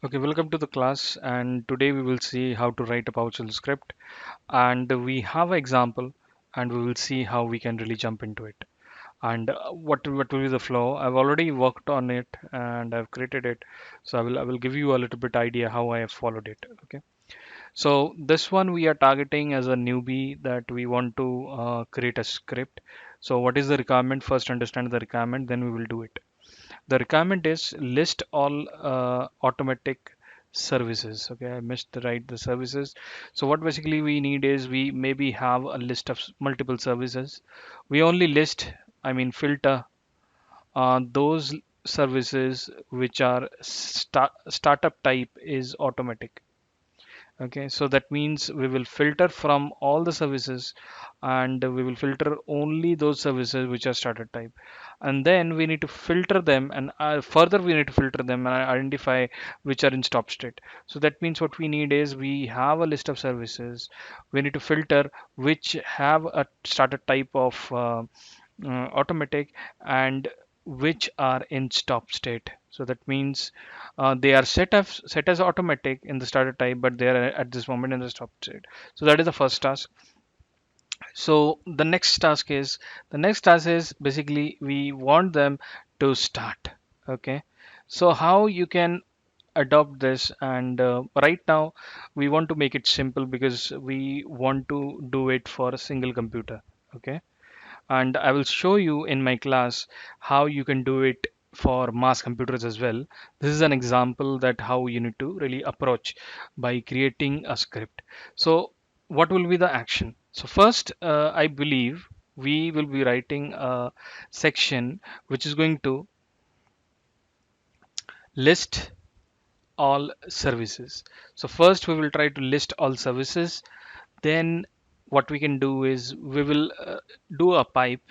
Okay, welcome to the class, and today we will see how to write a PowerShell script, and we have an example, and we will see how we can really jump into it. And what will be the flow? I've already worked on it and I've created it, so I will give you a little bit idea how I have followed it. Okay, so this one we are targeting as a newbie that we want to create a script. So what is the requirement? First understand the requirement, then we will do it. The requirement is list all automatic services. Okay, I missed the right the services. So what basically we need is we maybe have a list of multiple services. We only list, I mean filter those services which are startup type is automatic. Okay, so that means we will filter from all the services and we will filter only those services which are starter type. And then we need to filter them and further we need to filter them and identify which are in stop state. So that means what we need is we have a list of services. We need to filter which have a starter type of automatic and which are in stop state. So that means they are set as automatic in the starter type, but they are at this moment in the stop state. So that is the first task. So the next task is basically we want them to start. Okay. So how you can adopt this, and right now we want to make it simple because we want to do it for a single computer. Okay, and I will show you in my class how you can do it for mass computers as well. This is an example that how you need to really approach by creating a script. So what will be the action? So first, I believe we will be writing a section which is going to list all services. So first we will try to list all services. Then what we can do is we will do a pipe.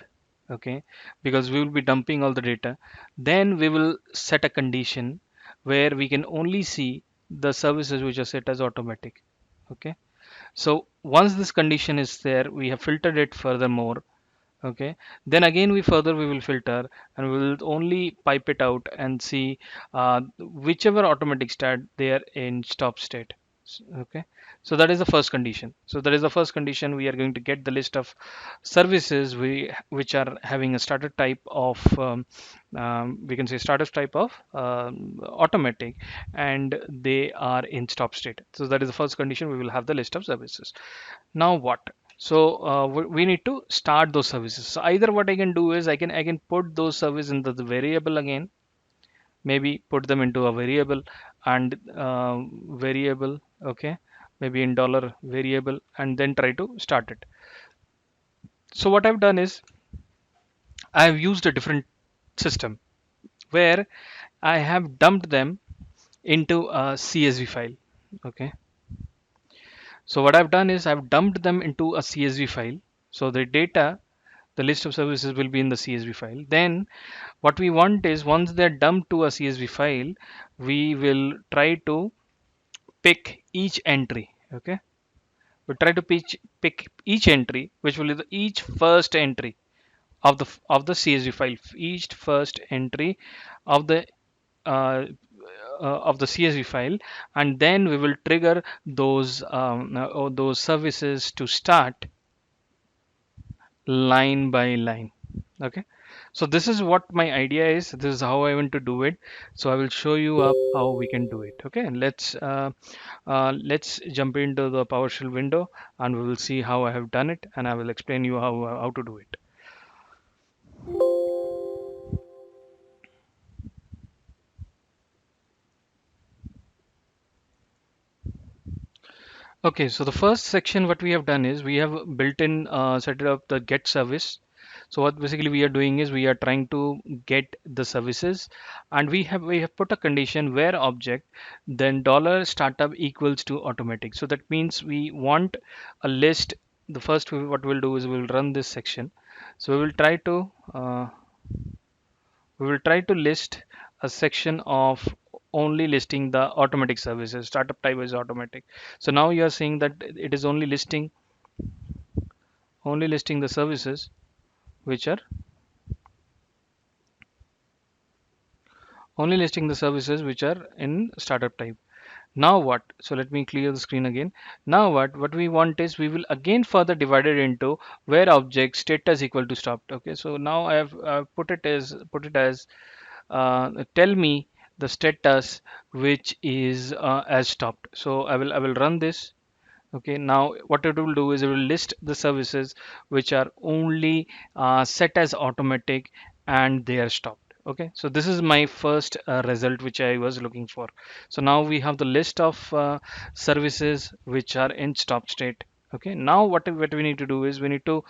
Okay, because we will be dumping all the data. Then we will set a condition where we can only see the services which are set as automatic. Okay, so once this condition is there, we have filtered it furthermore. Okay, then again we will filter and we will only pipe it out and see whichever automatic stat they are in stop state. Okay, so that is the first condition. So that is the first condition. We are going to get the list of services which are having a starter type of we can say starter type of automatic, and they are in stop state. So that is the first condition. We will have the list of services. Now what? So we need to start those services. So either what I can do is I can put those services into the variable again, maybe put them into a variable and variable. Okay, maybe in dollar variable, and then try to start it. So what I've done is I've used a different system where I have dumped them into a CSV file. Okay, so what I've done is I've dumped them into a CSV file. So the data, the list of services will be in the CSV file. Then what we want is once they're dumped to a CSV file, we will try to pick each entry. Okay, we try to pick each entry, which will be each first entry of the CSV file, each first entry of the uh, of the CSV file, and then we will trigger those services to start line by line. Okay, so this is what my idea is. This is how I want to do it. So I will show you up how we can do it. Okay, let's jump into the PowerShell window and we will see how I have done it, and I will explain you how to do it. Okay, so the first section what we have done is we have built in set up the get service. So what basically we are doing is we are trying to get the services, and we have put a condition where object then dollar startup equals to automatic. So that means we want a list. The first what we'll do is we'll run this section. So we will try to list a section of only listing the automatic services. Startup type is automatic. So now you are seeing that it is only listing the services which are only listing the services which are in startup type. Now what? So let me clear the screen again. Now what we want is we will again further divide it into where object status equal to stopped. Okay, so now I have put it as tell me the status which is as stopped. So I will run this. Okay, now what it will do is it will list the services which are only set as automatic and they are stopped. Okay, so this is my first result which I was looking for. So now we have the list of services which are in stop state. Okay, now what we need to do is we need to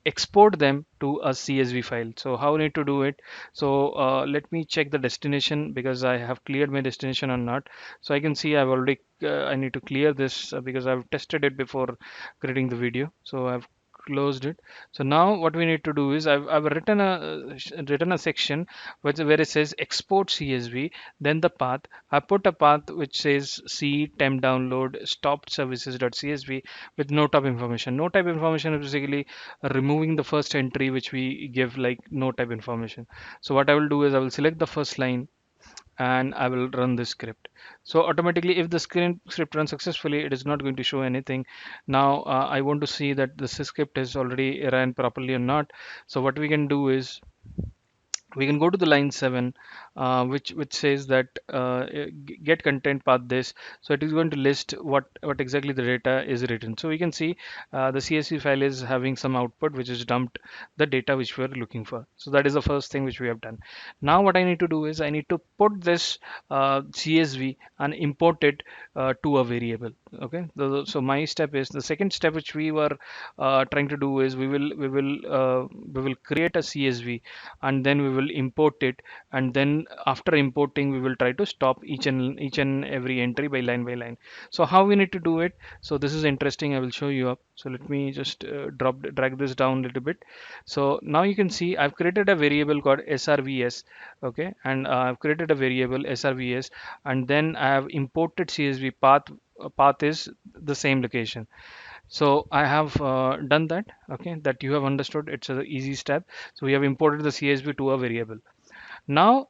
export them to a CSV file. So how we need to do it? So let me check the destination because I have cleared my destination or not. So I can see I've already I need to clear this because I've tested it before creating the video. So I've closed it. So now what we need to do is I've written a section where it says export CSV, then the path. I put a path which says C temp download stopped services.csv with no type information. No type information is basically removing the first entry which we give like no type information. So what I will do is I will select the first line and I will run this script. So automatically, if the script runs successfully, it is not going to show anything. Now I want to see that the script is already ran properly or not. So what we can do is we can go to the line 7 which says that get content path this. So it is going to list what exactly the data is written. So we can see the csv file is having some output which is dumped the data which we are looking for. So that is the first thing which we have done. Now what I need to do is I need to put this csv and import it to a variable. Okay, so my step is the second step which we were trying to do is we will create a csv and then we will import it, and then after importing we will try to stop each and every entry by line. So how we need to do it? So this is interesting, I will show you up. So let me just drag this down a little bit. So now you can see I've created a variable called srvs. Okay, and I've created a variable srvs, and then I have imported csv path. Path is the same location. So I have done that. Okay, that you have understood. It's an easy step. So we have imported the CSV to a variable. Now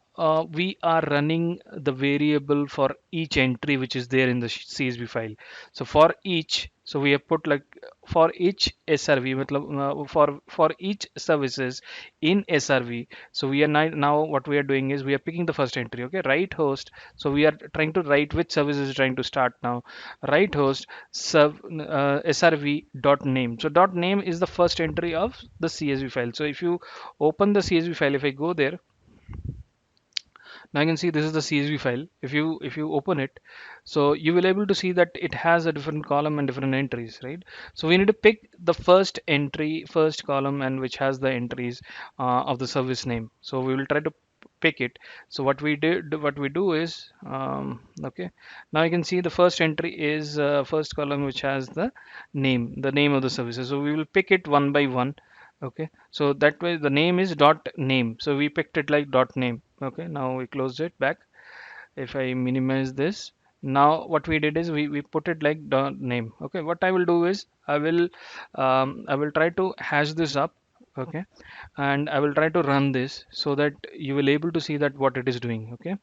we are running the variable for each entry which is there in the CSV file. So for each, so we have put like for each SRV, for each services in SRV. So we are now what we are doing is we are picking the first entry. Okay, write host. So we are trying to write which service is trying to start now. Write host SRV dot name. So dot name is the first entry of the CSV file. So if you open the CSV file, if I go there, now you can see this is the CSV file. If you open it, so you will able to see that it has a different column and different entries, right? So we need to pick the first entry, first column, and which has the entries of the service name. So we will try to pick it. So what we do is okay. Now you can see the first entry is first column which has the name of the services. So we will pick it one by one. Okay, so that way the name is dot name, so we picked it like dot name. Okay, now we close it back. If I minimize this, now what we did is we put it like dot name. Okay, what I will do is I will try to hash this up. Okay, and I will try to run this so that you will able to see that what it is doing. Okay,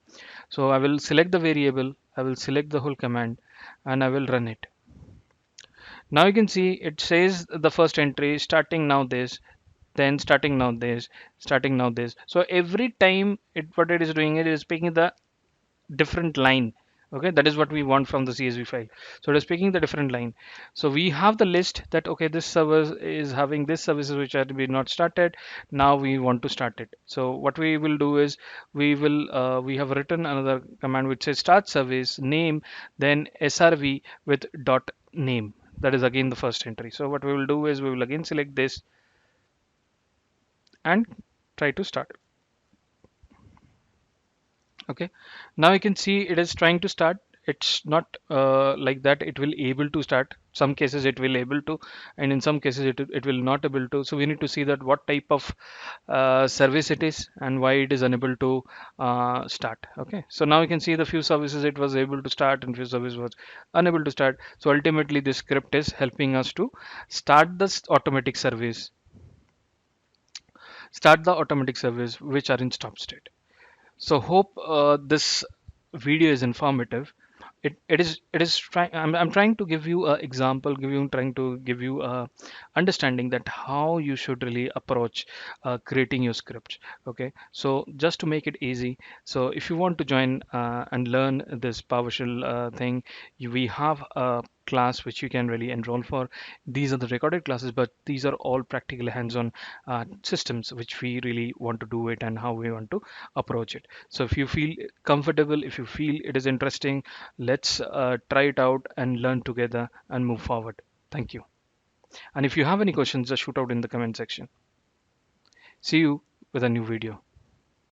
so I will select the variable, I will select the whole command, and I will run it. Now you can see it says the first entry starting now this, then starting now this, starting now this. So every time what it is doing, it is picking the different line. Okay, that is what we want from the CSV file. So it is picking the different line. So we have the list that okay, this server is having this services which are to be not started. Now we want to start it. So what we will do is we have written another command which says start service name, then srv with dot name. That is again the first entry. So what we will do is we will again select this and try to start. Okay, now you can see it is trying to start. It's not like that it will able to start. Some cases it will able to, and in some cases it will not able to. So we need to see that what type of service it is and why it is unable to start. Okay, so now you can see the few services it was able to start and few services was unable to start. So ultimately this script is helping us to start this automatic service, start the automatic service which are in stop state. So hope this video is informative. It is trying. I'm trying to give you an example, trying to give you a understanding that how you should really approach creating your script. Okay, so just to make it easy, so if you want to join and learn this PowerShell thing, we have a class which you can really enroll for. These are the recorded classes, but these are all practical hands-on systems which we really want to do it and how we want to approach it. So if you feel comfortable, if you feel it is interesting, let's try it out and learn together and move forward. Thank you. And if you have any questions, just shoot out in the comment section. See you with a new video.